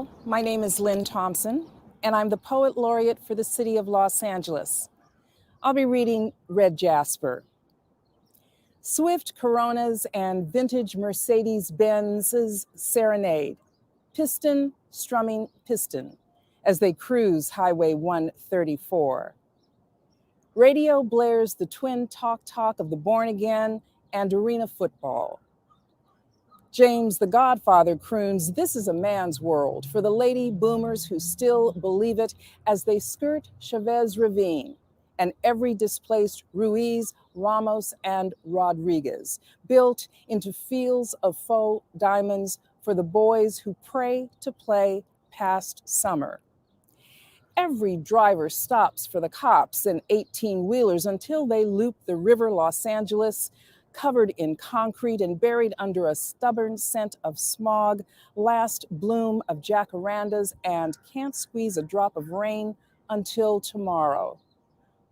Hello, my name is Lynne Thompson, and I'm the Poet Laureate for the City of Los Angeles. I'll be reading Red Jasper. Swift Coronas and vintage Mercedes-Benz's serenade, piston strumming piston, as they cruise Highway 134. Radio blares the twin talk of the born again and arena football. James the Godfather croons, "This is a man's world," for the lady boomers who still believe it as they skirt Chavez Ravine and every displaced Ruiz, Ramos, and Rodriguez, built into fields of faux diamonds for the boys who pray to play past summer. Every driver stops for the cops and 18-wheelers until they loop the river Los Angeles, covered in concrete and buried under a stubborn scent of smog, last bloom of jacarandas, and can't squeeze a drop of rain until tomorrow.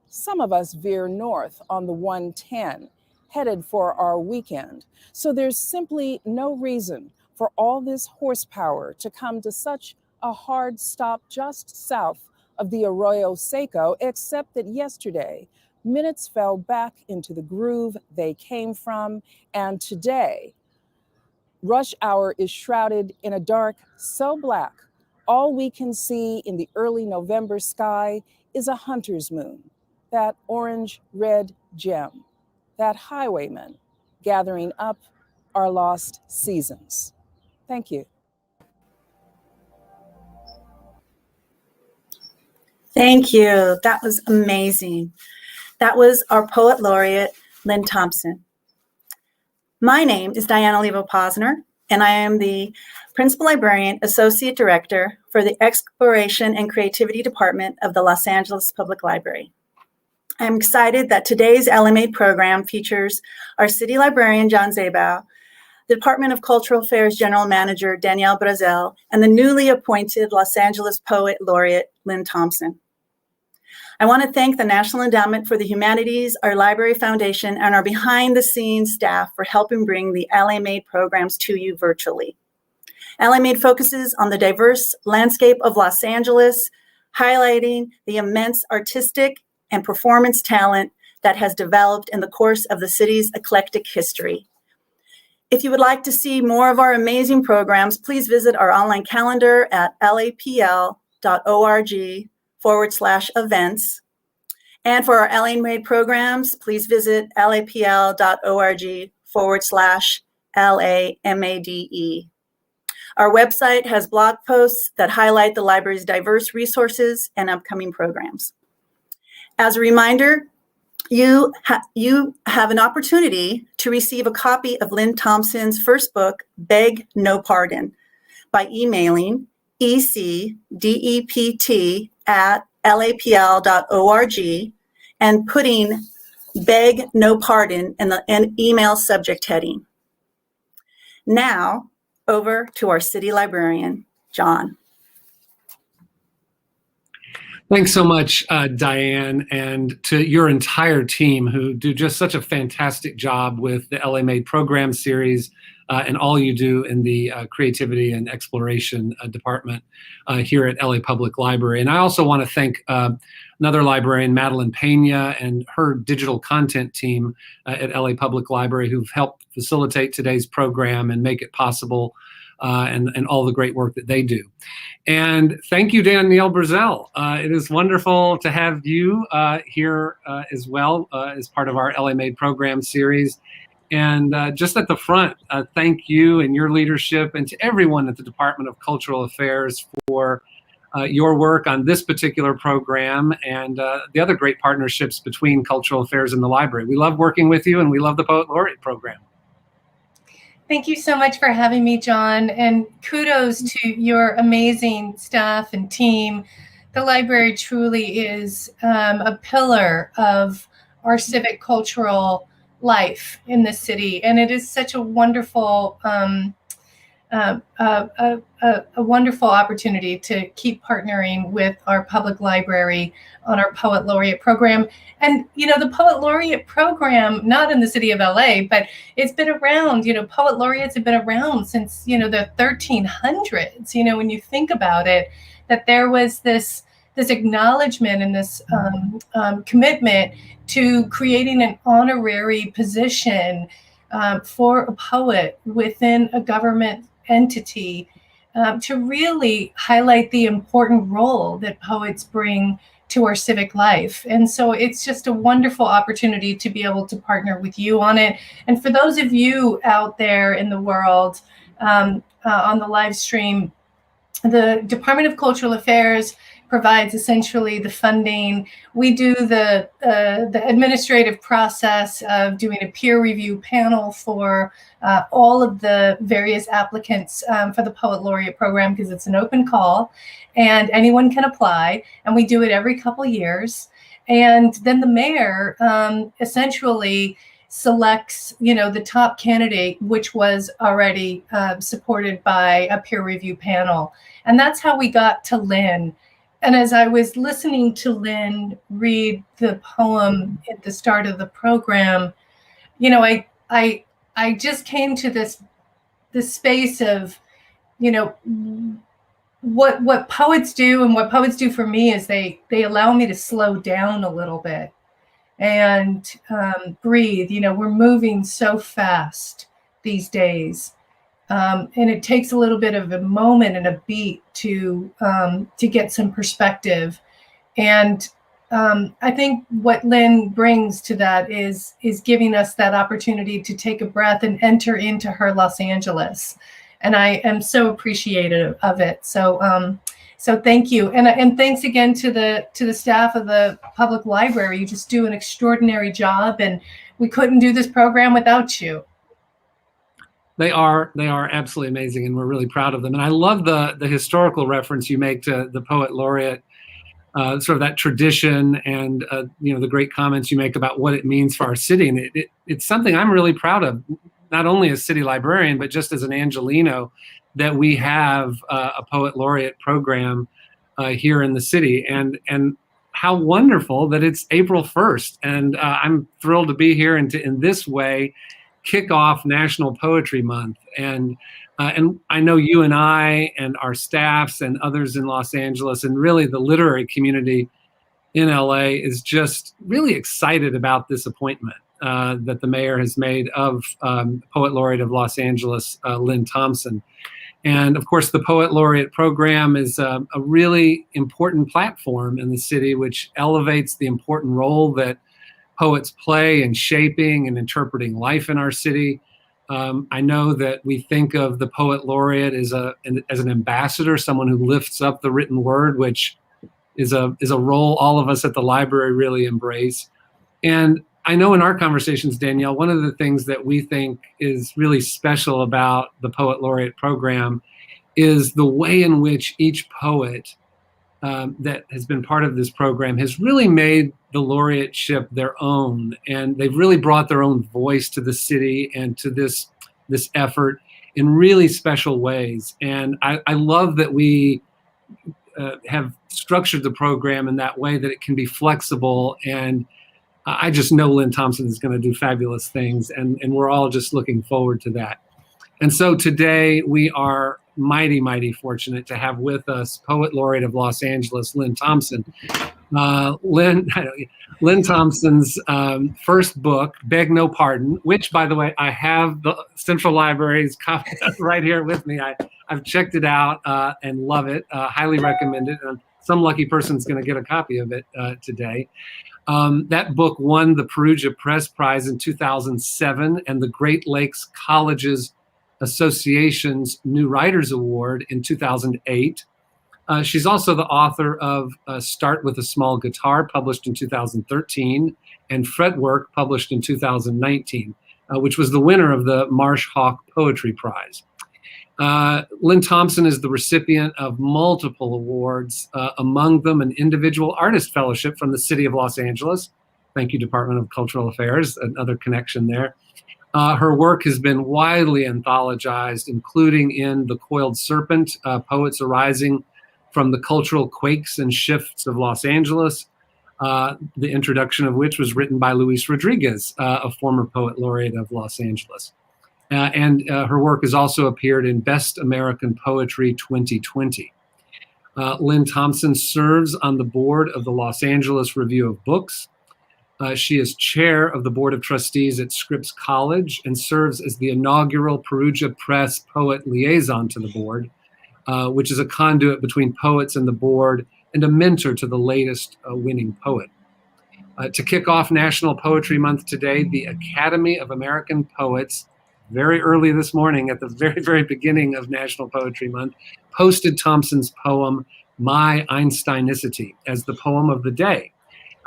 Some of us veer north on the 110, headed for our weekend, so there's simply no reason for all this horsepower to come to such a hard stop just south of the Arroyo Seco, except that yesterday, minutes fell back into the groove they came from, and today, rush hour is shrouded in a dark so black, all we can see in the early November sky is a hunter's moon, that orange-red gem, that highwayman gathering up our lost seasons. Thank you. Thank you. That was amazing. That was our Poet Laureate, Lynne Thompson. My name is Diana Olivo-Posner, and I am the Principal Librarian, Associate Director for the Exploration and Creativity Department of the Los Angeles Public Library. I'm excited that today's LMA program features our City Librarian, John Szabo, the Department of Cultural Affairs General Manager, Danielle Brazell, and the newly appointed Los Angeles Poet Laureate, Lynne Thompson. I want to thank the National Endowment for the Humanities, our Library Foundation, and our behind-the-scenes staff for helping bring the LA Made programs to you virtually. LA Made focuses on the diverse landscape of Los Angeles, highlighting the immense artistic and performance talent that has developed in the course of the city's eclectic history. If you would like to see more of our amazing programs, please visit our online calendar at lapl.org/events. And for our LA Made programs, please visit lapl.org/LAMADE. Our website has blog posts that highlight the library's diverse resources and upcoming programs. As a reminder, you have an opportunity to receive a copy of Lynne Thompson's first book, Beg No Pardon, by emailing ecdept@lapl.org and putting Beg No Pardon in the email subject heading. Now, over to our city librarian, John. Thanks so much, Diane, and to your entire team who do just such a fantastic job with the LA Made program series and all you do in the creativity and exploration department here at LA Public Library. And I also want to thank another librarian, Madeline Pena, and her digital content team at LA Public Library who've helped facilitate today's program and make it possible and all the great work that they do. And thank you, Danielle Brazell. It is wonderful to have you here as well as part of our LA Made program series. And just at the front, thank you and your leadership and to everyone at the Department of Cultural Affairs for your work on this particular program and the other great partnerships between Cultural Affairs and the library. We love working with you and we love the Poet Laureate program. Thank you so much for having me, John, and kudos to your amazing staff and team. The library truly is a pillar of our civic cultural life in the city, and it is such a wonderful a wonderful opportunity to keep partnering with our public library on our Poet Laureate program. And, the Poet Laureate program, not in the city of LA, but it's been around, Poet Laureates have been around since, the 1300s, when you think about it, that there was this acknowledgement and this commitment to creating an honorary position for a poet within a government entity to really highlight the important role that poets bring to our civic life. And so it's just a wonderful opportunity to be able to partner with you on it. And for those of you out there in the world on the live stream, the Department of Cultural Affairs provides essentially the funding. We do the administrative process of doing a peer review panel for all of the various applicants for the Poet Laureate program, because it's an open call and anyone can apply. And we do it every couple years. And then the mayor essentially selects, the top candidate, which was already supported by a peer review panel. And that's how we got to Lynne. And as I was listening to Lynne read the poem at the start of the program, I just came to this space of, what poets do, and what poets do for me is they allow me to slow down a little bit and breathe. We're moving so fast these days. And it takes a little bit of a moment and a beat to get some perspective. And I think what Lynne brings to that is giving us that opportunity to take a breath and enter into her Los Angeles. And I am so appreciative of it. So thank you. And thanks again to the staff of the public library. You just do an extraordinary job, and we couldn't do this program without you. They are absolutely amazing, and we're really proud of them. And I love the historical reference you make to the Poet Laureate, sort of that tradition, and the great comments you make about what it means for our city. And it's something I'm really proud of, not only as city librarian, but just as an Angelino, that we have a Poet Laureate program here in the city. And how wonderful that it's April 1st. And I'm thrilled to be here and to, in this way, kick off National Poetry Month. And I know you and I and our staffs and others in Los Angeles, and really the literary community in LA, is just really excited about this appointment that the mayor has made of Poet Laureate of Los Angeles, Lynne Thompson. And of course, the Poet Laureate program is a really important platform in the city, which elevates the important role that poets play in shaping and interpreting life in our city. I know that we think of the Poet Laureate as an ambassador, someone who lifts up the written word, which is a role all of us at the library really embrace. And I know in our conversations, Danielle, one of the things that we think is really special about the Poet Laureate program is the way in which each poet that has been part of this program has really made the laureateship their own, and they've really brought their own voice to the city and to this effort in really special ways. And I love that we have structured the program in that way, that it can be flexible. And I just know Lynne Thompson is going to do fabulous things, and we're all just looking forward to that. And so today we are mighty, mighty fortunate to have with us Poet Laureate of Los Angeles, Lynne Thompson. Lynne Thompson's first book, Beg No Pardon, which, by the way, I have the Central Library's copy right here with me. I've checked it out and love it, highly recommend it. And some lucky person's going to get a copy of it today. That book won the Perugia Press Prize in 2007 and the Great Lakes Colleges Association's New Writers Award in 2008. She's also the author of Start with a Small Guitar, published in 2013, and Fretwork, published in 2019, which was the winner of the Marsh Hawk Poetry Prize. Lynne Thompson is the recipient of multiple awards, among them an Individual Artist Fellowship from the City of Los Angeles. Thank you, Department of Cultural Affairs, another connection there. Her work has been widely anthologized, including in The Coiled Serpent, Poets Arising from the Cultural Quakes and Shifts of Los Angeles, the introduction of which was written by Luis Rodriguez, a former Poet Laureate of Los Angeles. And her work has also appeared in Best American Poetry 2020. Lynne Thompson serves on the board of the Los Angeles Review of Books. She is chair of the Board of Trustees at Scripps College and serves as the inaugural Perugia Press Poet Liaison to the board, which is a conduit between poets and the board and a mentor to the latest winning poet. To kick off National Poetry Month today, the Academy of American Poets, very early this morning at the very, very beginning of National Poetry Month, posted Thompson's poem, My Einsteinicity, as the poem of the day.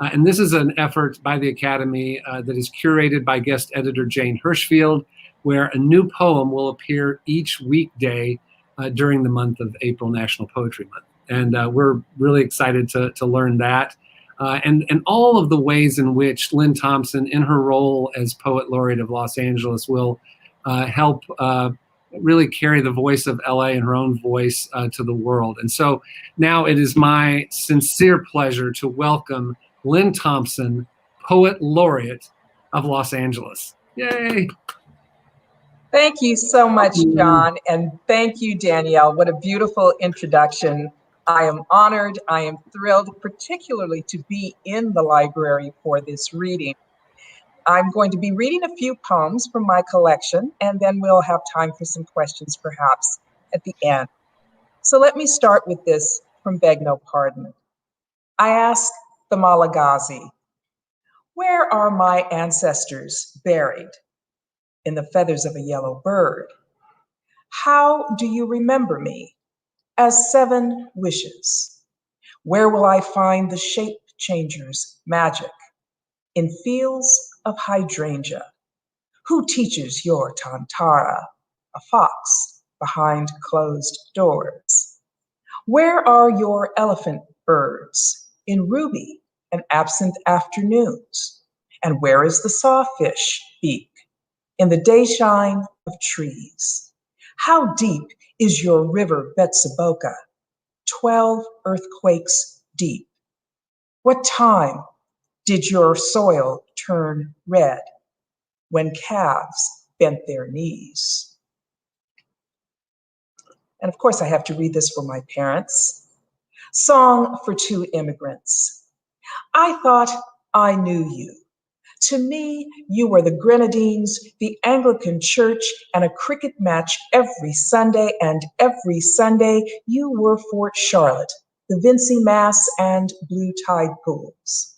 And this is an effort by the Academy that is curated by guest editor Jane Hirschfield, where a new poem will appear each weekday during the month of April, National Poetry Month. And we're really excited to learn that. And all of the ways in which Lynne Thompson, in her role as Poet Laureate of Los Angeles, will help really carry the voice of LA and her own voice to the world. And so now it is my sincere pleasure to welcome Lynne Thompson, Poet Laureate of Los Angeles. Yay! Thank you so much, John, and thank you, Danielle. What a beautiful introduction. I am honored, I am thrilled, particularly to be in the library for this reading. I'm going to be reading a few poems from my collection, and then we'll have time for some questions perhaps at the end. So let me start with this from Beg No Pardon. I ask the Malagasy, where are my ancestors buried? In the feathers of a yellow bird. How do you remember me? As 7 wishes. Where will I find the shape changers' magic? In fields of hydrangea. Who teaches your tantara? A fox behind closed doors. Where are your elephant birds? In ruby and absent afternoons. And where is the sawfish beak? In the dayshine of trees. How deep is your river Betsaboka? 12 earthquakes deep. What time did your soil turn red? When calves bent their knees. And of course I have to read this for my parents. Song for 2 immigrants. I thought I knew you. To me, you were the Grenadines, the Anglican Church, and a cricket match every Sunday, and every Sunday you were Fort Charlotte, the Vincy Mass, and blue tide pools.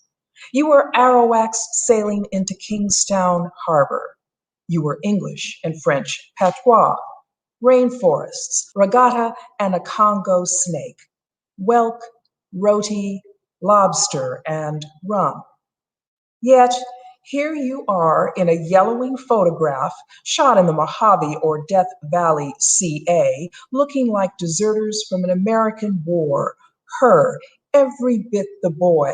You were Arawaks sailing into Kingstown Harbor. You were English and French patois, rainforests, regatta, and a Congo snake, whelk, roti, lobster, and rum. Yet, here you are in a yellowing photograph shot in the Mojave or Death Valley, CA, looking like deserters from an American war. Her, every bit the boy,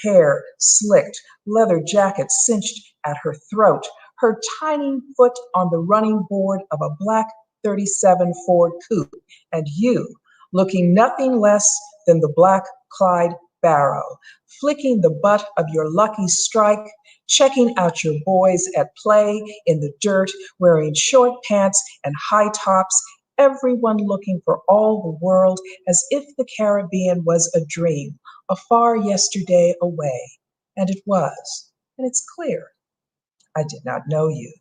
hair slicked, leather jacket cinched at her throat, her tiny foot on the running board of a black 37 Ford coupe, and you, looking nothing less than the black Clyde Barrow, flicking the butt of your Lucky Strike, checking out your boys at play in the dirt, wearing short pants and high tops, everyone looking for all the world as if the Caribbean was a dream, a far yesterday away. And it was, and it's clear, I did not know you.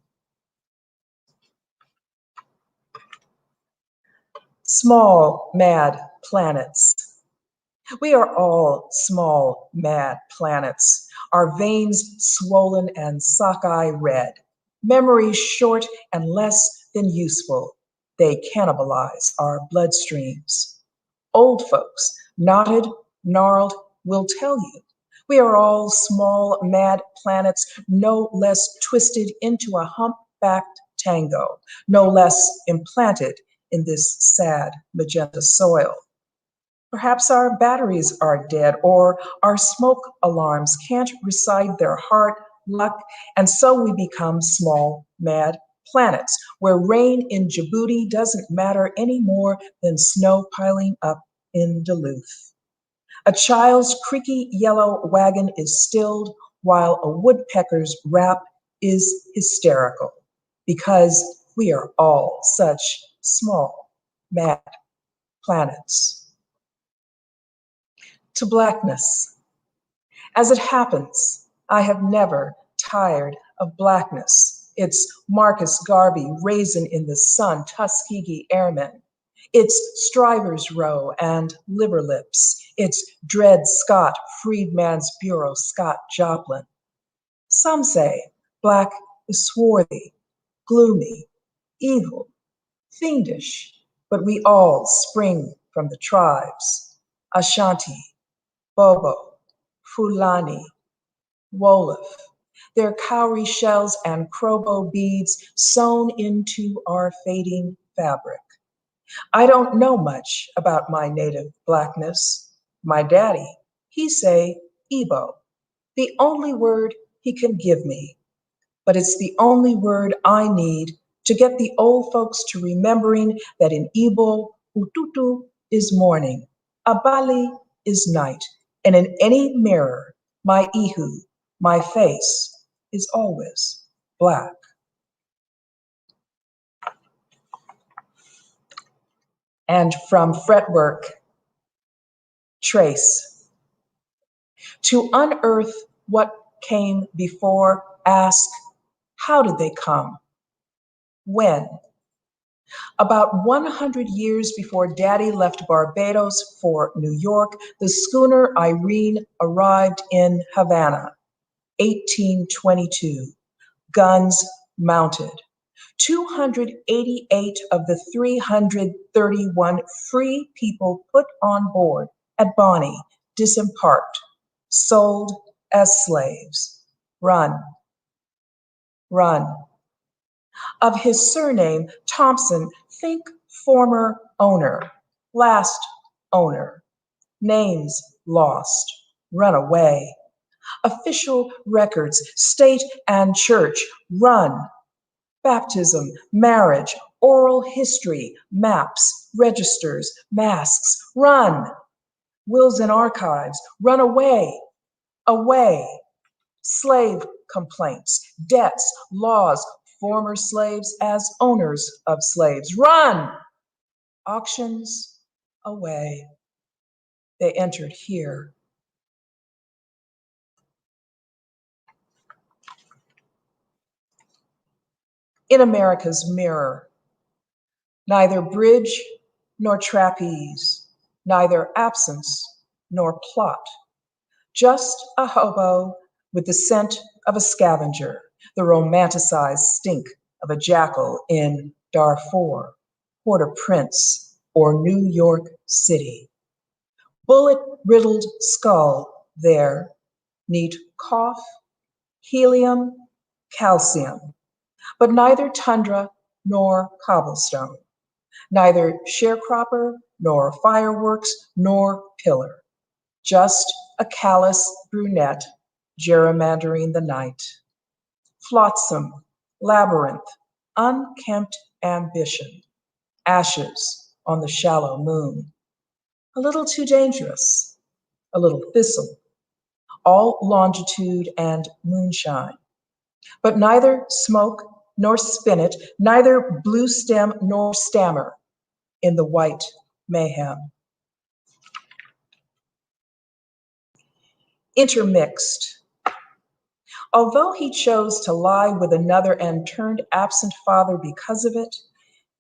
Small, mad planets. We are all small, mad planets, our veins swollen and sockeye red, memories short and less than useful. They cannibalize our bloodstreams. Old folks, knotted, gnarled, will tell you, we are all small, mad planets, no less twisted into a humpbacked tango, no less implanted in this sad magenta soil. Perhaps our batteries are dead, or our smoke alarms can't recite their hard luck, and so we become small mad planets, where rain in Djibouti doesn't matter any more than snow piling up in Duluth. A child's creaky yellow wagon is stilled while a woodpecker's rap is hysterical, because we are all such small, mad planets. To blackness. As it happens, I have never tired of blackness. It's Marcus Garvey, Raisin in the Sun, Tuskegee Airmen. It's Strivers' Row and Liver Lips. It's Dred Scott, Freedman's Bureau, Scott Joplin. Some say black is swarthy, gloomy, evil, fiendish, but we all spring from the tribes. Ashanti, Bobo, Fulani, Wolof, their cowrie shells and crobo beads sewn into our fading fabric. I don't know much about my native blackness. My daddy, he say Igbo, the only word he can give me, but it's the only word I need to get the old folks to remembering that in Igbo, ututu is morning, abali is night, and in any mirror, my ihu, my face, is always black. And from Fretwork, trace. To unearth what came before, ask, how did they come? When? About 100 years before Daddy left Barbados for New York, the schooner Irene arrived in Havana, 1822, guns mounted. 288 of the 331 free people put on board at Bonny disembarked, sold as slaves. Run, run. Of his surname, Thompson, think former owner, last owner, names lost, run away. Official records, state and church, run. Baptism, marriage, oral history, maps, registers, masks, run. Wills and archives, run away, away. Slave complaints, debts, laws, former slaves as owners of slaves, run. Auctions, away. They entered here. In America's mirror, neither bridge nor trapeze, neither absence nor plot, just a hobo with the scent of a scavenger, the romanticized stink of a jackal in Darfur, Port-au-Prince, or New York City. Bullet-riddled skull there, neat cough, helium, calcium, but neither tundra nor cobblestone, neither sharecropper nor fireworks nor pillar, just a callous brunette gerrymandering the night. Flotsam, labyrinth, unkempt ambition, ashes on the shallow moon. A little too dangerous, a little thistle, all longitude and moonshine, but neither smoke nor spinet, neither blue stem nor stammer in the white mayhem. Intermixed. Although he chose to lie with another and turned absent father because of it,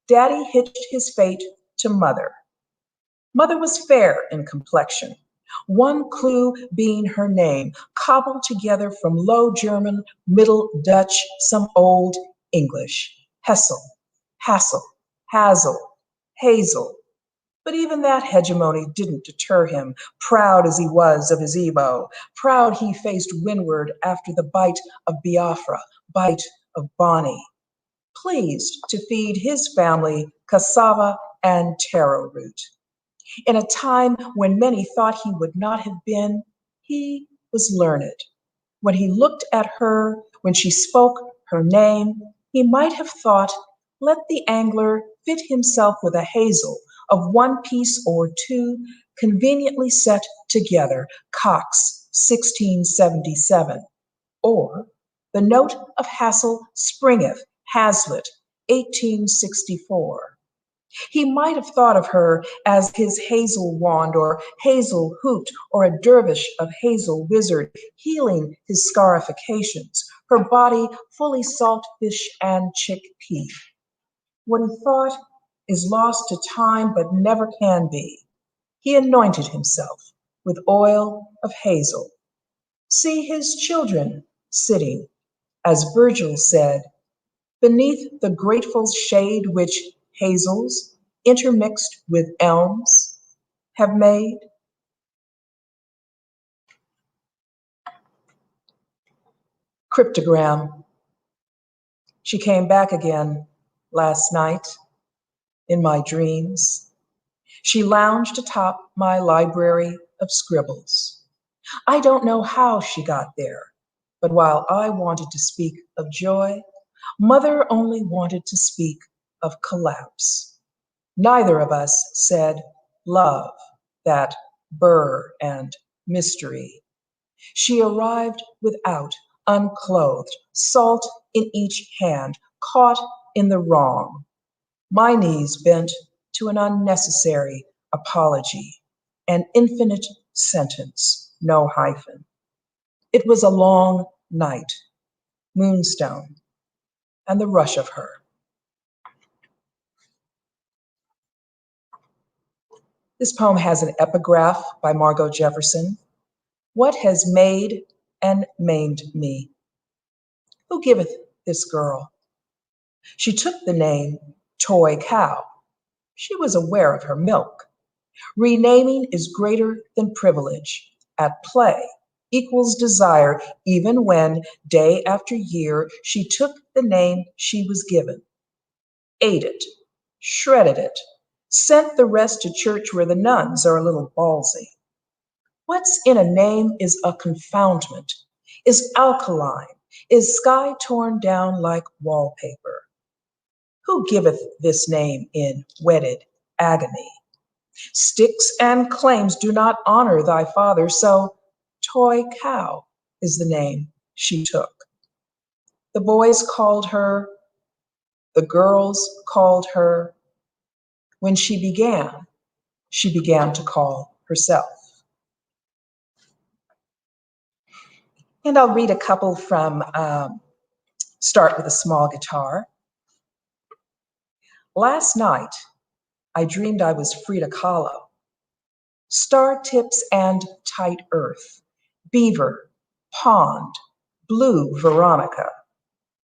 Daddy hitched his fate to Mother. Mother was fair in complexion, one clue being her name, cobbled together from Low German, Middle Dutch, some Old English. Hessel, Hassel, Hazel, Hazel. But even that hegemony didn't deter him, proud as he was of his Igbo, proud he faced windward after the bite of Biafra, bite of Bonny, pleased to feed his family cassava and taro root. In a time when many thought he would not have been, he was learned. When he looked at her, when she spoke her name, He might have thought, let the angler fit himself with a hazel of one piece or two, conveniently set together, Cox, 1677, or the note of Hassel springeth, Hazlitt, 1864. He might have thought of her as his hazel wand or hazel hoot or a dervish of hazel wizard healing his scarifications, her body fully salt fish and chickpea. What he thought is lost to time but never can be. He anointed himself with oil of hazel. See his children sitting, as Virgil said, beneath the grateful shade which hazels, intermixed with elms, have made. Cryptogram. She came back again last night in my dreams. She lounged atop my library of scribbles. I don't know how she got there, but while I wanted to speak of joy, Mother only wanted to speak of collapse. Neither of us said love, that burr and mystery. She arrived without, unclothed, salt in each hand, caught in the wrong. My knees bent to an unnecessary apology, an infinite sentence, no hyphen. It was a long night, moonstone, and the rush of her. This poem has an epigraph by Margot Jefferson. What has made and maimed me? Who giveth this girl? She took the name Toy Cow. She was aware of her milk. Renaming is greater than privilege. At play equals desire, even when, day after year, she took the name she was given, ate it, shredded it, sent the rest to church where the nuns are a little ballsy. What's in a name is a confoundment, is alkaline, is sky torn down like wallpaper. Who giveth this name in wedded agony? Sticks and claims do not honor thy father, so Toy Cow is the name she took. The boys called her, the girls called her. When she began to call herself. And I'll read a couple from Start with a Small Guitar. Last night, I dreamed I was Frida Kahlo. Star tips and tight earth, beaver, pond, blue Veronica.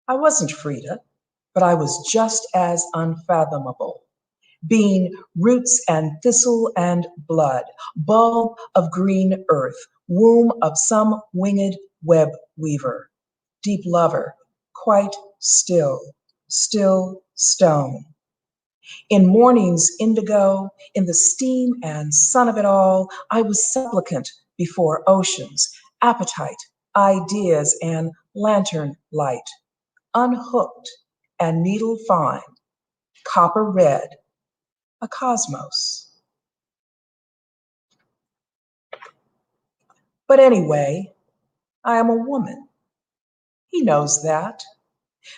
I wasn't Frida, but I was just as unfathomable, being roots and thistle and blood, bulb of green earth, womb of some winged web weaver, deep lover, quite still, still stone. In morning's indigo, in the steam and sun of it all, I was supplicant before oceans, appetite, ideas, and lantern light, unhooked and needle fine, copper red, a cosmos. But anyway, I am a woman. He knows that.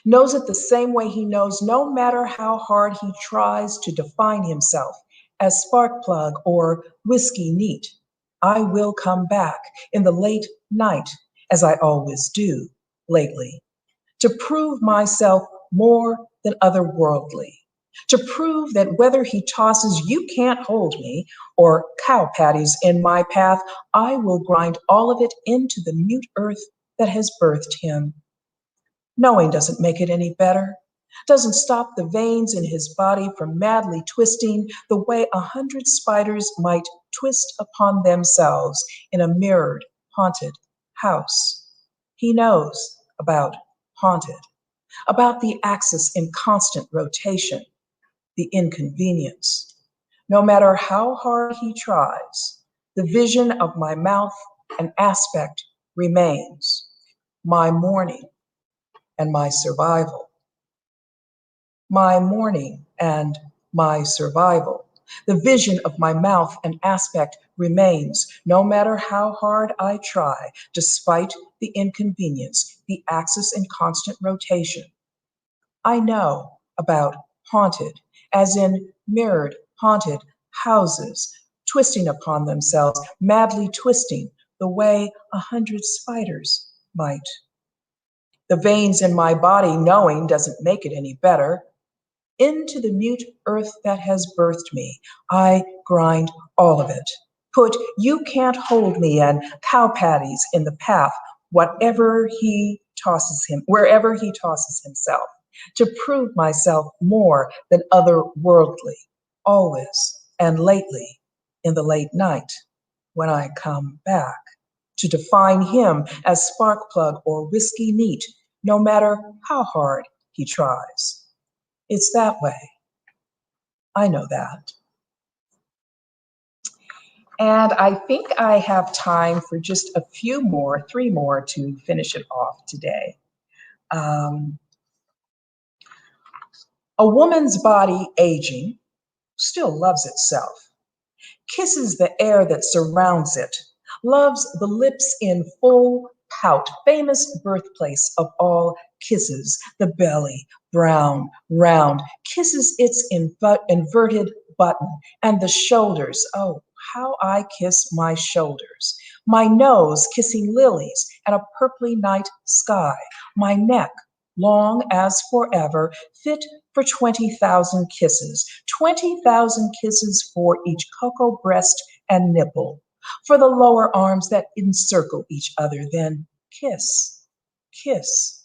Knows it the same way he knows no matter how hard he tries to define himself as spark plug or whiskey neat, I will come back in the late night, as I always do lately, to prove myself more than otherworldly, to prove that whether he tosses "you can't hold me" or cow patties in my path, I will grind all of it into the mute earth that has birthed him. Knowing doesn't make it any better, doesn't stop the veins in his body from madly twisting the way 100 spiders might twist upon themselves in a mirrored, haunted house. He knows about haunted, about the axis in constant rotation, the inconvenience. No matter how hard he tries, the vision of my mouth and aspect remains, my mourning and my survival. my mourning and my survival. The vision of my mouth and aspect remains, no matter how hard I try, despite the inconvenience, the axis in constant rotation. I know about haunted, as in mirrored, haunted houses, twisting upon themselves, madly twisting the way 100 spiders might. The veins in my body knowing doesn't make it any better. Into the mute earth that has birthed me, I grind all of it. Put "you can't hold me" and cow patties in the path, wherever he tosses himself, to prove myself more than otherworldly, always and lately, in the late night, when I come back, to define him as spark plug or whiskey neat, no matter how hard he tries. It's that way. I know that. And I think I have time for just a few more, 3 more to finish it off today. A woman's body aging still loves itself, kisses the air that surrounds it, loves the lips in full pout, famous birthplace of all kisses, the belly, brown, round, kisses its inverted button, and the shoulders. Oh, how I kiss my shoulders. My nose kissing lilies and a purply night sky. My neck, long as forever, fit for 20,000 kisses. 20,000 kisses for each cocoa breast and nipple. For the lower arms that encircle each other, then kiss, kiss.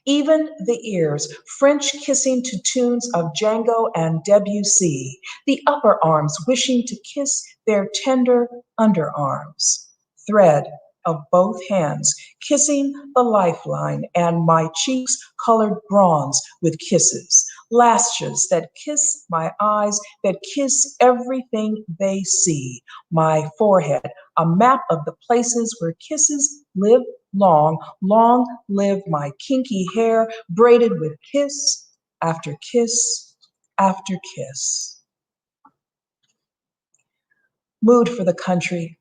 Even the ears, French kissing to tunes of Django and Debussy, the upper arms wishing to kiss their tender underarms. Thread of both hands, kissing the lifeline, and my cheeks colored bronze with kisses. Lashes that kiss my eyes, that kiss everything they see. My forehead, a map of the places where kisses live long. Long live my kinky hair, braided with kiss after kiss after kiss. Mood for the country.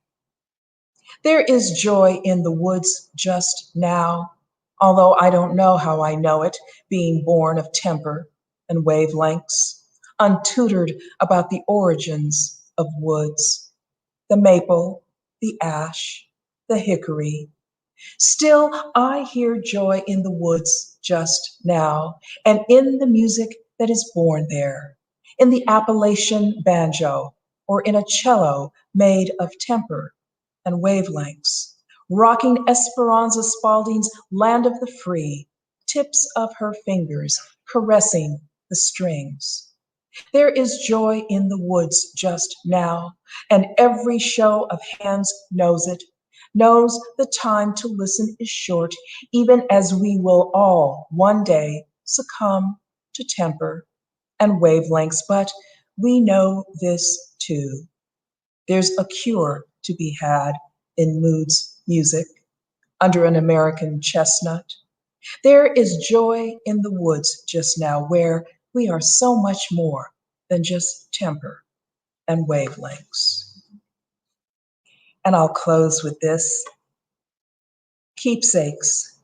There is joy in the woods just now, although I don't know how I know it, being born of temper and wavelengths, untutored about the origins of woods, the maple, the ash, the hickory. Still, I hear joy in the woods just now, and in the music that is born there, in the Appalachian banjo, or in a cello made of temper and wavelengths, rocking Esperanza Spalding's Land of the Free, tips of her fingers caressing the strings. There is joy in the woods just now, and every show of hands knows it, knows the time to listen is short, even as we will all one day succumb to temper and wavelengths. But we know this too. There's a cure to be had in moods music under an American chestnut. There is joy in the woods just now, where we are so much more than just temper and wavelengths. And I'll close with this. Keepsakes.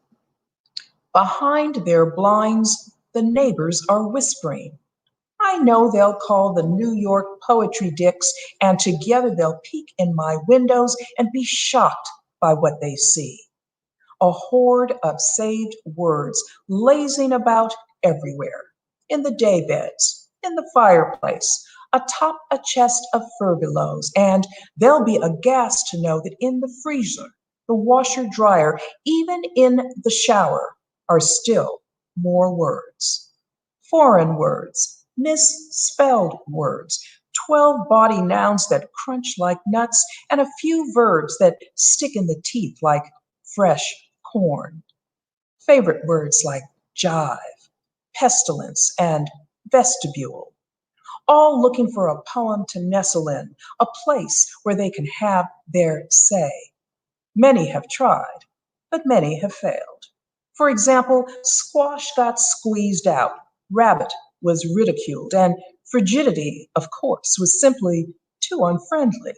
Behind their blinds, the neighbors are whispering. I know they'll call the New York Poetry Dicks, and together they'll peek in my windows and be shocked by what they see. A horde of saved words lazing about everywhere, in the daybeds, in the fireplace, atop a chest of furbelows, and they'll be aghast to know that in the freezer, the washer dryer, even in the shower, are still more words. Foreign words, misspelled words, 12 body nouns that crunch like nuts, and a few verbs that stick in the teeth like fresh corn. Favorite words like jive, pestilence, and vestibule, all looking for a poem to nestle in, a place where they can have their say. Many have tried, but many have failed. For example, squash got squeezed out, rabbit was ridiculed, and frigidity, of course, was simply too unfriendly.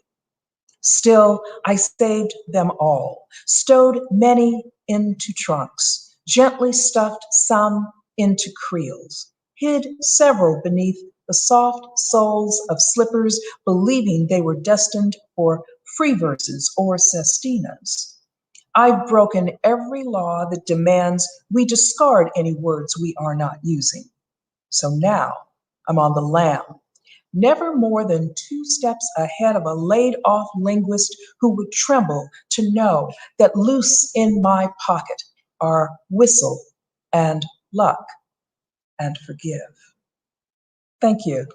Still, I saved them all, stowed many into trunks, gently stuffed some into creels, hid several beneath the soft soles of slippers, believing they were destined for free verses or sestinas. I've broken every law that demands we discard any words we are not using. So now I'm on the lam, never more than 2 steps ahead of a laid-off linguist who would tremble to know that loose in my pocket are whistle and luck and forgive. Thank you.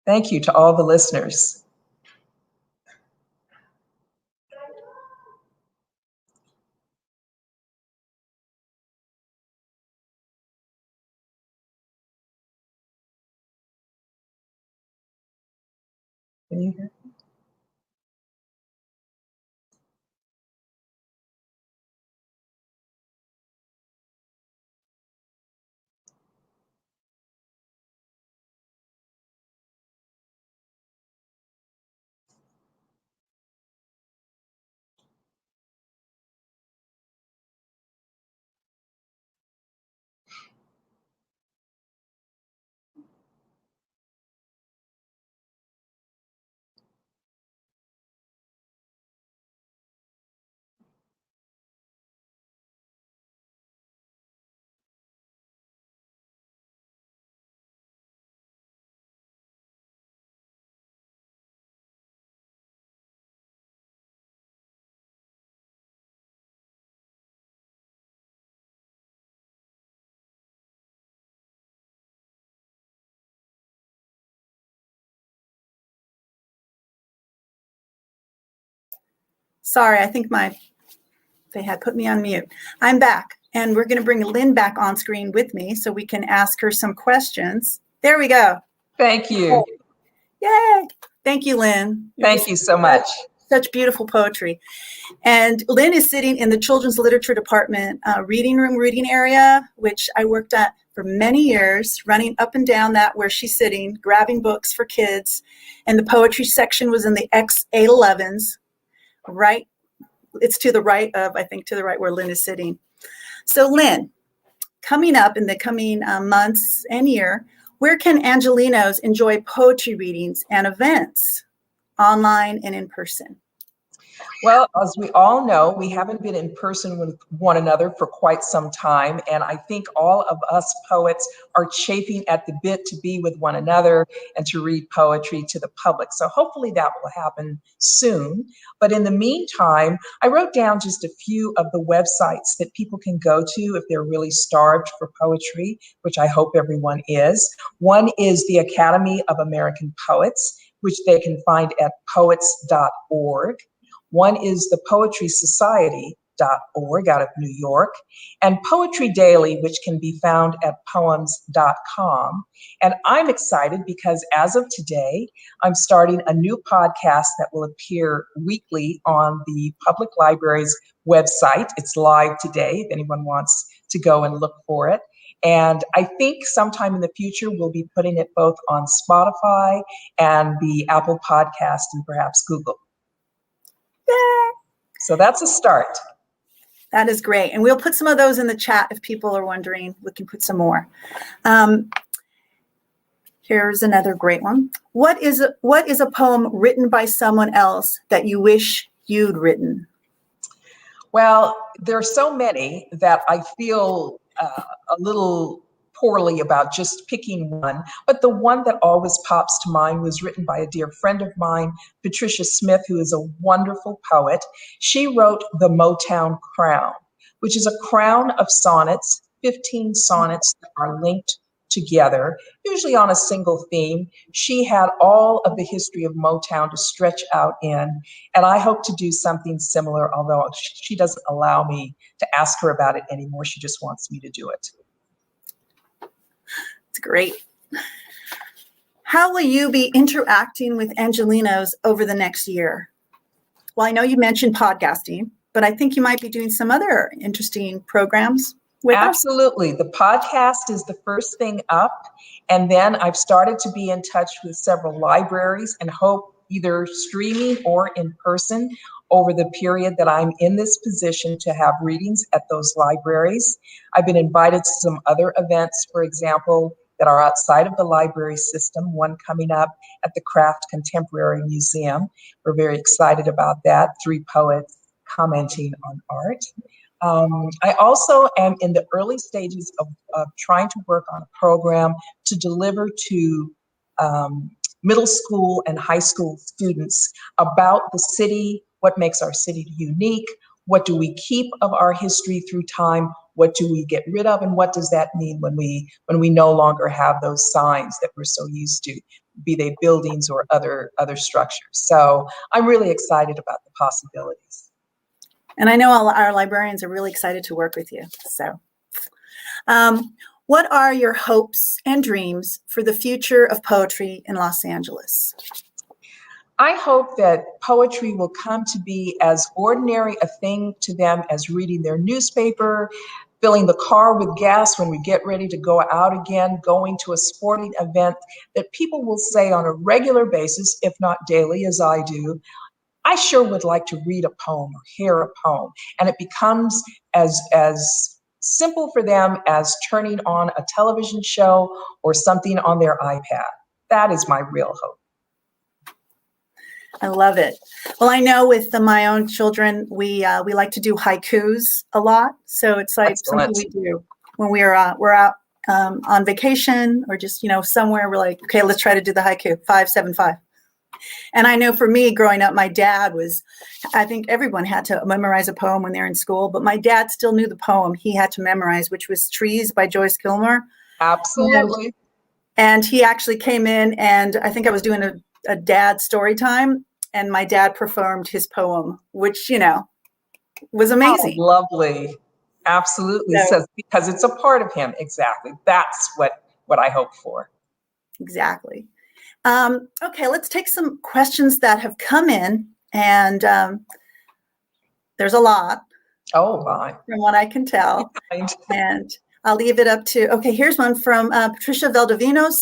Thank you to all the listeners. Can you hear? Sorry, I think they had put me on mute. I'm back, and we're going to bring Lynn back on screen with me so we can ask her some questions. There we go. Thank you. Yay. Thank you, Lynn. Thank you so much. Such beautiful poetry. And Lynn is sitting in the Children's Literature Department reading room reading area, which I worked at for many years, running up and down that where she's sitting, grabbing books for kids. And the poetry section was in the X811s, right? It's to the right of, I think, to the right where Lynn is sitting. So Lynn, coming up in the coming months and year, where can Angelenos enjoy poetry readings and events, online and in person? Well, as we all know, we haven't been in person with one another for quite some time, and I think all of us poets are chafing at the bit to be with one another and to read poetry to the public. So hopefully that will happen soon. But in the meantime, I wrote down just a few of the websites that people can go to if they're really starved for poetry, which I hope everyone is. One is the Academy of American Poets, which they can find at poets.org. One is the poetrysociety.org out of New York, and Poetry Daily, which can be found at poems.com. And I'm excited because as of today, I'm starting a new podcast that will appear weekly on the public library's website. It's live today if anyone wants to go and look for it. And I think sometime in the future, we'll be putting it both on Spotify and the Apple Podcast and perhaps Google. Yeah. So that's a start. That is great. And we'll put some of those in the chat if people are wondering. We can put some more. Here's another great one. What is a poem written by someone else that you wish you'd written? Well, there are so many that I feel a little poorly about just picking one, but the one that always pops to mind was written by a dear friend of mine, Patricia Smith, who is a wonderful poet. She wrote the Motown Crown, which is a crown of sonnets, 15 sonnets that are linked together, usually on a single theme. She had all of the history of Motown to stretch out in, and I hope to do something similar, although she doesn't allow me to ask her about it anymore. She just wants me to do it. It's great. How will you be interacting with Angelenos over the next year? Well, I know you mentioned podcasting. but I think you might be doing some other interesting programs with us. Absolutely. The podcast is the first thing up. And then I've started to be in touch with several libraries and hope either streaming or in person over the period that I'm in this position to have readings at those libraries. I've been invited to some other events, for example, that are outside of the library system, one coming up at the Craft Contemporary Museum. We're very excited about that, 3 poets commenting on art. I also am in the early stages of trying to work on a program to deliver to middle school and high school students about the city, what makes our city unique, what do we keep of our history through time, what do we get rid of, and what does that mean when we no longer have those signs that we're so used to, be they buildings or other structures. So I'm really excited about the possibilities. And I know all our librarians are really excited to work with you. So what are your hopes and dreams for the future of poetry in Los Angeles? I hope that poetry will come to be as ordinary a thing to them as reading their newspaper, filling the car with gas when we get ready to go out again, going to a sporting event, that people will say on a regular basis, if not daily as I do, I sure would like to read a poem or hear a poem. And it becomes as simple for them as turning on a television show or something on their iPad. That is my real hope. I love it. Well, I know with my own children, we like to do haikus a lot. So it's like Excellent. something we do when we're out on vacation or just, somewhere. We're like, okay, let's try to do the haiku, 575. And I know for me growing up, my dad I think everyone had to memorize a poem when they're in school, but my dad still knew the poem he had to memorize, which was Trees by Joyce Kilmer. Absolutely. And he actually came in, and I think I was doing a dad story time, and my dad performed his poem, which, was amazing. Oh, lovely. Absolutely. So, because it's a part of him. Exactly. That's what I hope for. Exactly. Okay, let's take some questions that have come in, and there's a lot. Oh, my. From what I can tell. And I'll leave it up to, okay, here's one from Patricia Valdovinos.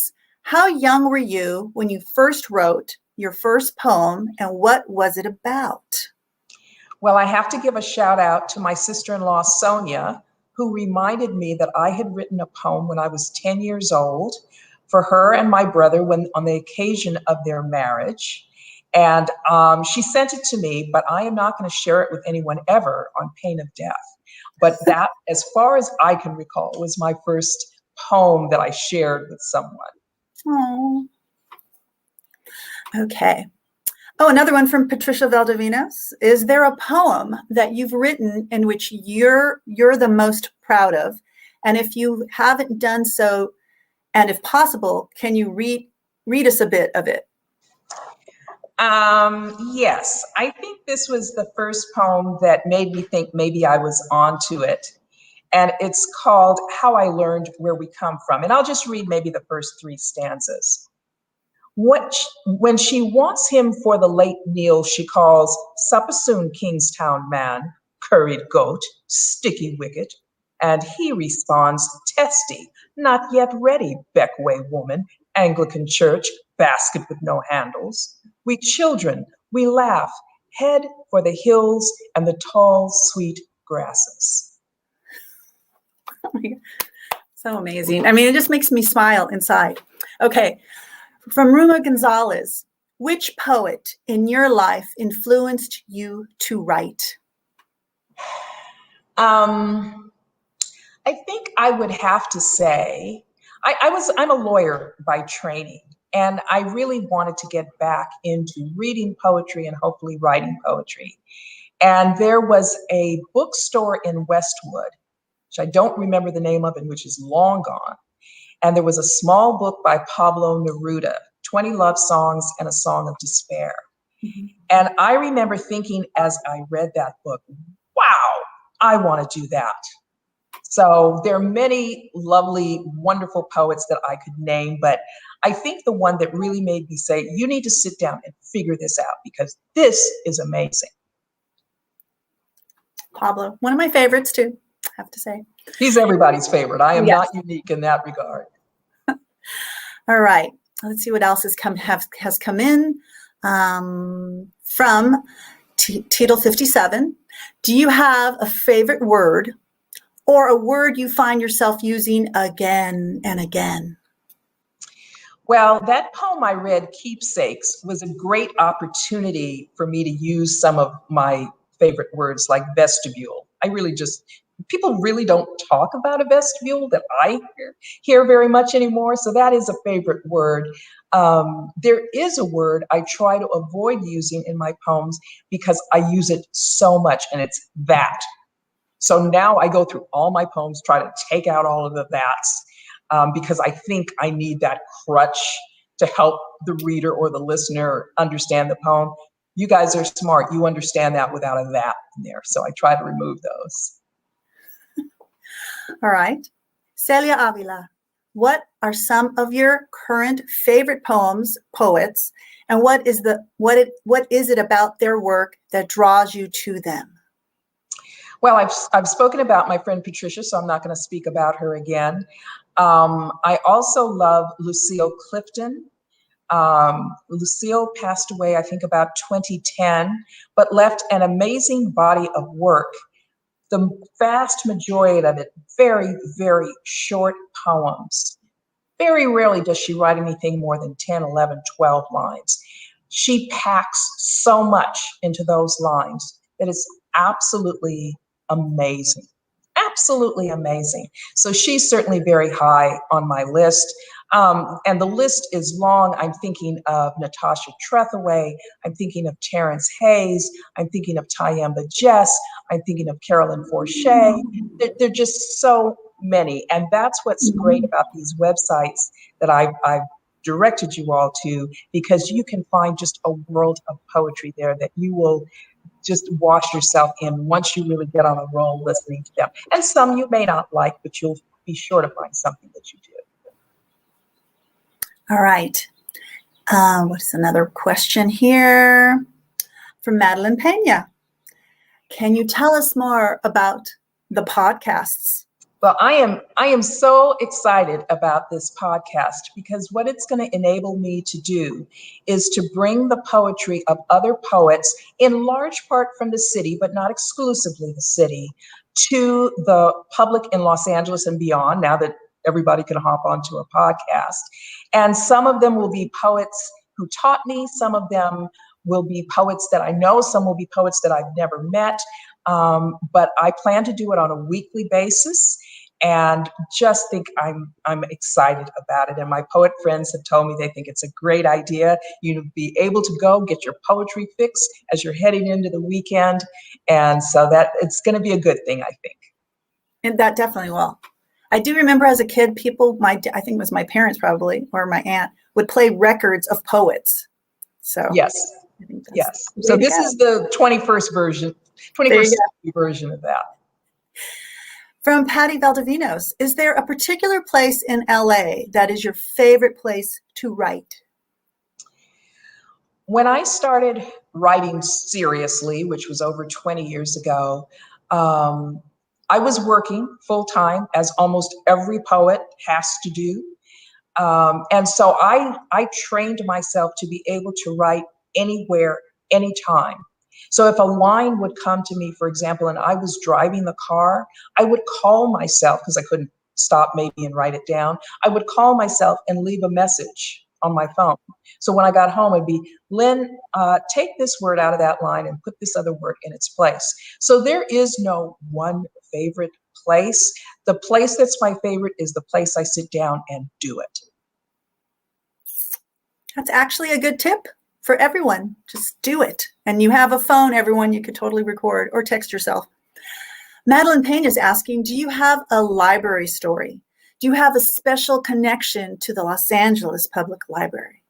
How young were you when you first wrote your first poem, and what was it about? Well, I have to give a shout out to my sister-in-law, Sonia, who reminded me that I had written a poem when I was 10 years old for her and my brother on the occasion of their marriage. And she sent it to me, but I am not going to share it with anyone ever on pain of death. But that, as far as I can recall, was my first poem that I shared with someone. Oh. Okay. Oh, another one from Patricia Valdovinos. Is there a poem that you've written in which you're the most proud of? And if you haven't done so, and if possible, can you read us a bit of it? Yes, I think this was the first poem that made me think maybe I was onto it. And it's called How I Learned Where We Come From. And I'll just read maybe the first 3 stanzas. When she wants him for the late meal, she calls, "Supper soon, Kingstown man, curried goat, sticky wicket." And he responds, "Testy, not yet ready, Beckway woman, Anglican church, basket with no handles. We children, we laugh, head for the hills and the tall, sweet grasses." Oh my God. So amazing. I mean, it just makes me smile inside. Okay. From Ruma Gonzalez, which poet in your life influenced you to write? I think I would have to say, I'm a lawyer by training, and I really wanted to get back into reading poetry and hopefully writing poetry. And there was a bookstore in Westwood, which I don't remember the name of and which is long gone. And there was a small book by Pablo Neruda, 20 Love Songs and a Song of Despair. Mm-hmm. And I remember thinking as I read that book, wow, I want to do that. So there are many lovely, wonderful poets that I could name, but I think the one that really made me say, you need to sit down and figure this out because this is amazing. Pablo, one of my favorites too, I have to say. He's everybody's favorite. I am Yes. not unique in that regard. All right, let's see what else has come in from Title 57. Do you have a favorite word or a word you find yourself using again and again? Well, that poem I read, Keepsakes, was a great opportunity for me to use some of my favorite words like vestibule. People really don't talk about a vestibule that I hear very much anymore. So that is a favorite word. There is a word I try to avoid using in my poems because I use it so much, and it's that. So now I go through all my poems, try to take out all of the that's, because I think I need that crutch to help the reader or the listener understand the poem. You guys are smart. You understand that without a that in there. So I try to remove those. All right. Celia Avila, what are some of your current favorite poets, and what is it about their work that draws you to them? Well, I've spoken about my friend Patricia, so I'm not going to speak about her again. I also love Lucille Clifton. Lucille passed away, I think, about 2010, but left an amazing body of work. The vast majority of it, very, very short poems. Very rarely does she write anything more than 10, 11, 12 lines. She packs so much into those lines that it's absolutely amazing. Absolutely amazing. So she's certainly very high on my list. And the list is long. I'm thinking of Natasha Trethewey. I'm thinking of Terrence Hayes. I'm thinking of Tyemba Jess. I'm thinking of Carolyn Forche. They're just so many. And that's what's great about these websites that I've directed you all to, because you can find just a world of poetry there that you will just wash yourself in once you really get on a roll listening to them. And some you may not like, but you'll be sure to find something that you do. All right. What's another question here from Madeline Pena? Can you tell us more about the podcasts? Well, I am so excited about this podcast because what it's going to enable me to do is to bring the poetry of other poets, in large part from the city, but not exclusively the city, to the public in Los Angeles and beyond, now that everybody can hop onto a podcast. And some of them will be poets who taught me. Some of them will be poets that I know. Some will be poets that I've never met. But I plan to do it on a weekly basis, and just think I'm excited about it. And my poet friends have told me they think it's a great idea. You'll be able to go get your poetry fix as you're heading into the weekend. And so that it's going to be a good thing, I think. And that definitely will. I do remember as a kid, people, I think it was my parents probably, or my aunt, would play records of poets. So yes. Yes. So this is the 21st century version of that. From Patty Valdivinos, is there a particular place in LA that is your favorite place to write? When I started writing seriously, which was over 20 years ago, I was working full-time, as almost every poet has to do. And so I trained myself to be able to write anywhere, anytime. So if a line would come to me, for example, and I was driving the car, I would call myself, because I couldn't stop maybe and write it down. I would call myself and leave a message on my phone. So when I got home, it'd be, Lynn, take this word out of that line and put this other word in its place. So there is no one favorite place. The place that's my favorite is the place I sit down and do it. That's actually a good tip for everyone. Just do it. And you have a phone, everyone, you could totally record or text yourself. Madeline Payne is asking, do you have a library story? Do you have a special connection to the Los Angeles Public Library?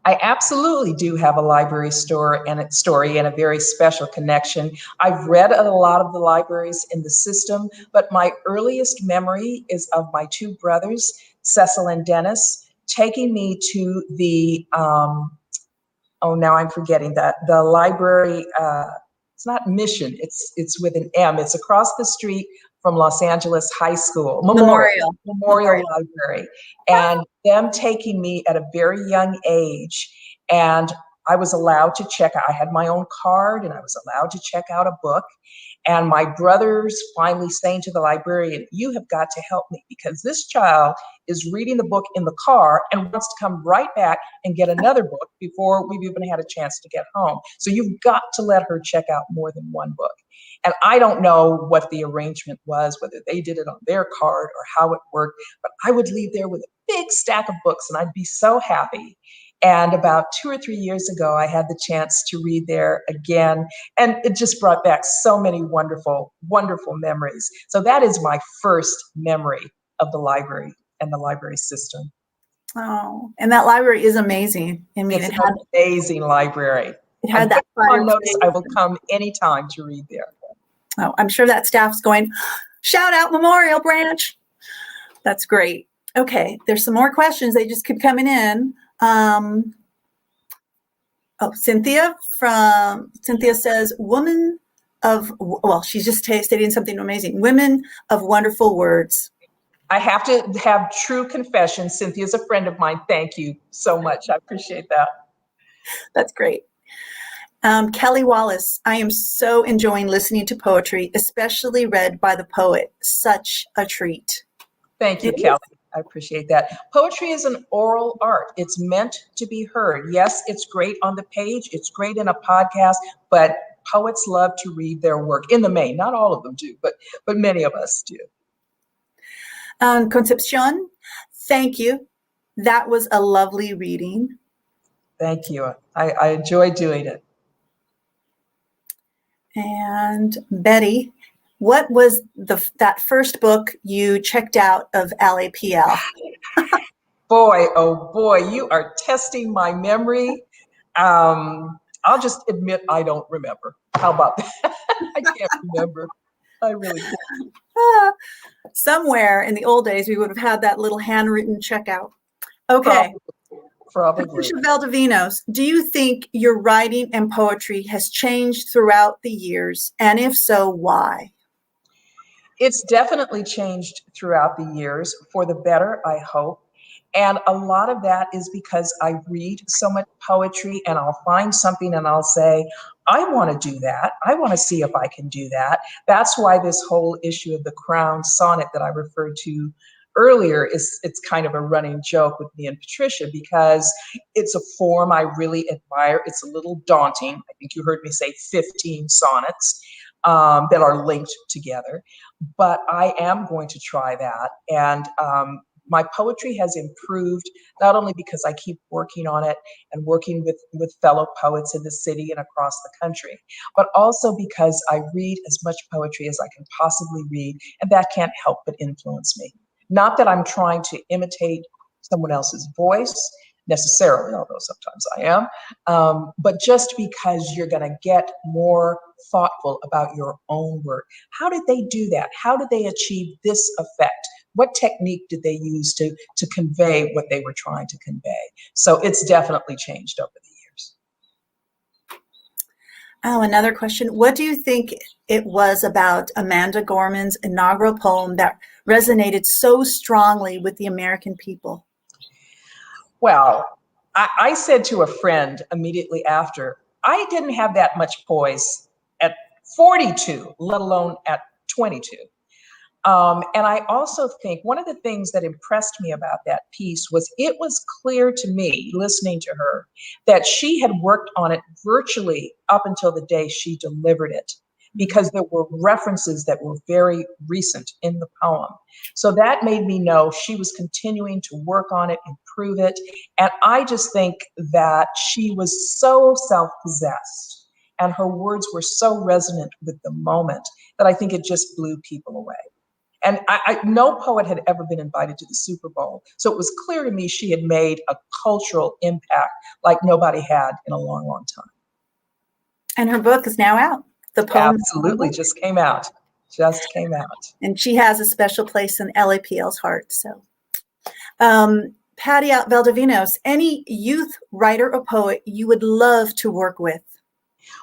I absolutely do have a library story and a very special connection. I've read at a lot of the libraries in the system, but my earliest memory is of my two brothers, Cecil and Dennis, taking me to the, now I'm forgetting that, the library it's not Mission, it's with an M. It's across the street from Los Angeles High School, Memorial Library, and them taking me at a very young age, and I was allowed to check out. I had my own card, and I was allowed to check out a book. And my brothers finally saying to the librarian, "You have got to help me because this child is reading the book in the car and wants to come right back and get another book before we've even had a chance to get home. So you've got to let her check out more than one book." And I don't know what the arrangement was, whether they did it on their card or how it worked, but I would leave there with a big stack of books and I'd be so happy. And about 2 or 3 years ago, I had the chance to read there again, and it just brought back so many wonderful, wonderful memories. So that is my first memory of the library and the library system. Oh, and that library is amazing. I mean, It's an amazing library. It had that fire. Notice I will come anytime to read there. Oh, I'm sure that staff's going, shout out Memorial Branch. That's great. Okay, there's some more questions. They just keep coming in. Cynthia says, woman of, well, she's just stating something amazing. Women of wonderful words. I have to have true confession. Cynthia's a friend of mine. Thank you so much. I appreciate that. That's great. Kelly Wallace, I am so enjoying listening to poetry, especially read by the poet. Such a treat. Thank you, Kelly. I appreciate that. Poetry is an oral art. It's meant to be heard. Yes, it's great on the page. It's great in a podcast, but poets love to read their work in the main. Not all of them do, but many of us do. Concepcion, thank you. That was a lovely reading. Thank you. I enjoy doing it. And Betty, what was that first book you checked out of LAPL? Boy, oh boy, you are testing my memory. I'll just admit I don't remember. How about that? I can't remember. I really can't. Somewhere in the old days, we would have had that little handwritten checkout. Okay. Probably. Patricia Valdivinos, do you think your writing and poetry has changed throughout the years? And if so, why? It's definitely changed throughout the years for the better, I hope. And a lot of that is because I read so much poetry and I'll find something and I'll say, I want to do that. I want to see if I can do that. That's why this whole issue of the Crown Sonnet that I referred to earlier it's kind of a running joke with me and Patricia because it's a form I really admire. It's a little daunting. I think you heard me say 15 sonnets that are linked together, but I am going to try that. And my poetry has improved, not only because I keep working on it and working with fellow poets in the city and across the country, but also because I read as much poetry as I can possibly read, and that can't help but influence me. Not that I'm trying to imitate someone else's voice necessarily, although sometimes I am, but just because you're going to get more thoughtful about your own work. How did they do that? How did they achieve this effect? What technique did they use to convey what they were trying to convey? So it's definitely changed over the years. Oh, another question. What do you think it was about Amanda Gorman's inaugural poem that resonated so strongly with the American people? Well, I said to a friend immediately after, I didn't have that much poise at 42, let alone at 22. And I also think one of the things that impressed me about that piece was it was clear to me, listening to her, that she had worked on it virtually up until the day she delivered it, because there were references that were very recent in the poem. So that made me know she was continuing to work on it, improve it. And I just think that she was so self-possessed and her words were so resonant with the moment that I think it just blew people away. And no poet had ever been invited to the Super Bowl. So it was clear to me she had made a cultural impact like nobody had in a long, long time. And her book is now out. The poem absolutely just came out. Just came out. And she has a special place in LAPL's heart. So, Patty Valdivinos, any youth writer or poet you would love to work with?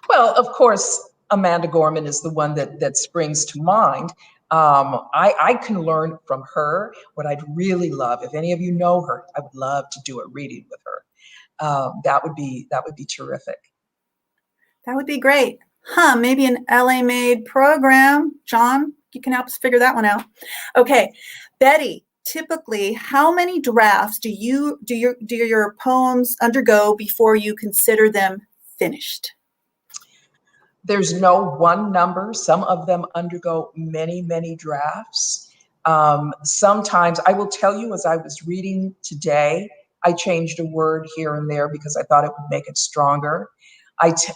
Well, of course, Amanda Gorman is the one that springs to mind. I can learn from her. What I'd really love, if any of you know her, I would love to do a reading with her. That would be terrific. That would be great. Maybe an LA Made program. John, you can help us figure that one out. Okay, Betty, typically, how many drafts do your poems undergo before you consider them finished? There's no one number. Some of them undergo many, many drafts. Sometimes, I will tell you, as I was reading today, I changed a word here and there because I thought it would make it stronger.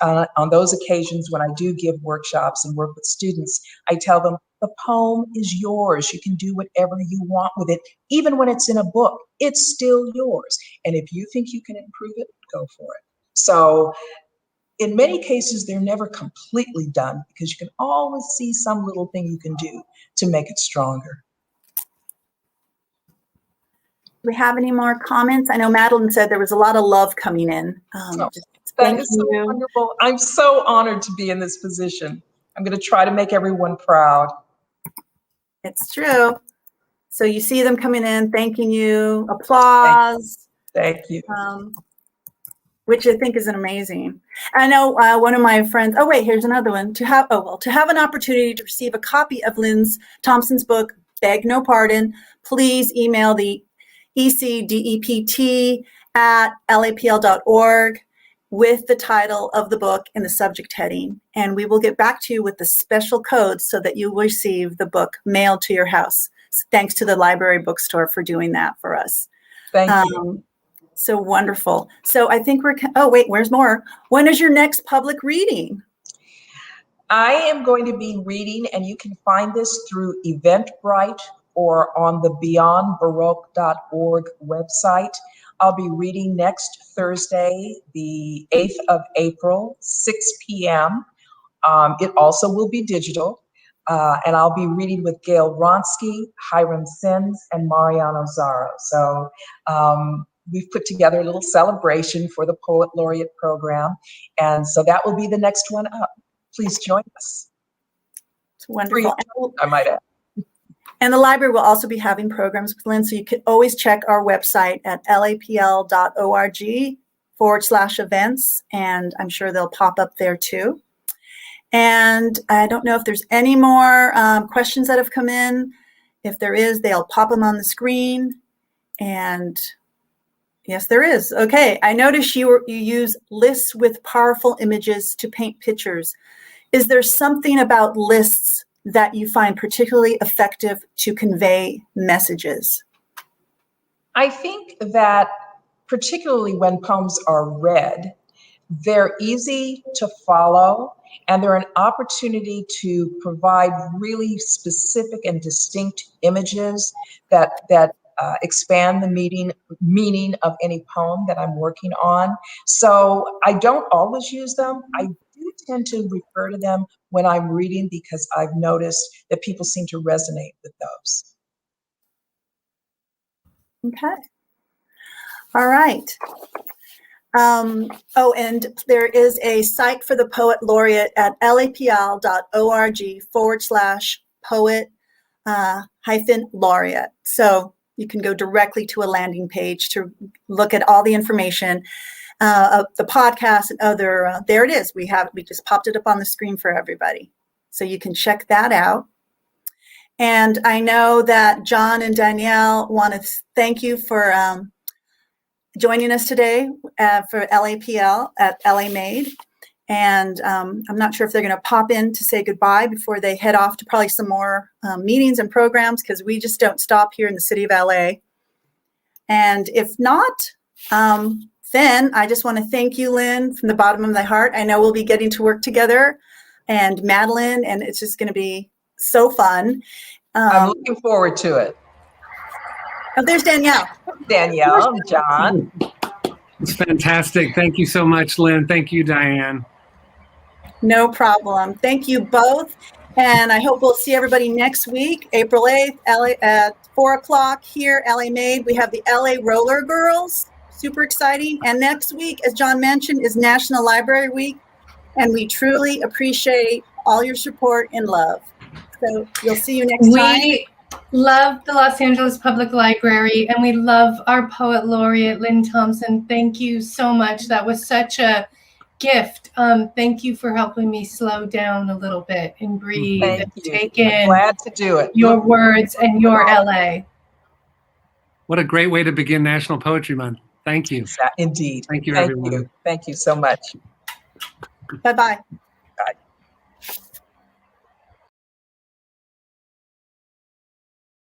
On those occasions when I do give workshops and work with students, I tell them the poem is yours. You can do whatever you want with it. Even when it's in a book, it's still yours. And if you think you can improve it, go for it. So in many cases, they're never completely done because you can always see some little thing you can do to make it stronger. Do we have any more comments? I know Madeline said there was a lot of love coming in. That is so wonderful. I'm so honored to be in this position. I'm going to try to make everyone proud. It's true. So you see them coming in, thanking you, applause. Thank you. Which I think is an amazing. I know one of my friends, oh wait, here's another one. To have an opportunity to receive a copy of Lynne Thompson's book, Beg No Pardon, please email the ecdept@lapl.org with the title of the book and the subject heading. And we will get back to you with the special code so that you will receive the book mailed to your house. So thanks to the library bookstore for doing that for us. Thank you. So wonderful. So I think oh wait, where's more? When is your next public reading? I am going to be reading, and you can find this through Eventbrite or on the beyondbaroque.org website. I'll be reading next Thursday, the 8th of April, 6 p.m. It also will be digital. And I'll be reading with Gail Ronsky, Hiram Sims, and Mariano Zaro. So we've put together a little celebration for the Poet Laureate program. And so that will be the next one up. Please join us. It's wonderful. I might add. And the library will also be having programs with Lynne, so you can always check our website at lapl.org/events, and I'm sure they'll pop up there too. And I don't know if there's any more questions that have come in. If there is, they'll pop them on the screen. And yes, there is. Okay, I notice you use lists with powerful images to paint pictures. Is there something about lists that you find particularly effective to convey messages? I think that particularly when poems are read, they're easy to follow, and they're an opportunity to provide really specific and distinct images that expand the meaning of any poem that I'm working on. So I don't always use them. I do tend to refer to them when I'm reading because I've noticed that people seem to resonate with those. Okay. All right. And there is a site for the Poet Laureate at lapl.org/poet-laureate. So you can go directly to a landing page to look at all the information of the podcast and other, there it is. We just popped it up on the screen for everybody. So you can check that out. And I know that John and Danielle want to thank you for joining us today for LAPL at LA Made. And I'm not sure if they're going to pop in to say goodbye before they head off to probably some more meetings and programs, because we just don't stop here in the city of LA. And if not, then I just want to thank you, Lynne, from the bottom of my heart. I know we'll be getting to work together, and Madeline, and it's just going to be so fun. I'm looking forward to it. Oh, there's Danielle. Danielle, John. It's fantastic. Thank you so much, Lynne. Thank you, Diane. No problem. Thank you both. And I hope we'll see everybody next week, April 8th, at 4 o'clock here, LA Made. We have the LA Roller Girls. Super exciting. And next week, as John mentioned, is National Library Week. And we truly appreciate all your support and love. So we'll see you next time. We love the Los Angeles Public Library, and we love our Poet Laureate, Lynne Thompson. Thank you so much. That was such a gift. Thank you for helping me slow down a little bit and breathe Thank and you. take I'm in glad to do it. your words and your LA. What a great way to begin National Poetry Month. Thank you. Indeed. Thank you, Thank everyone. you. Thank you so much. Bye-bye.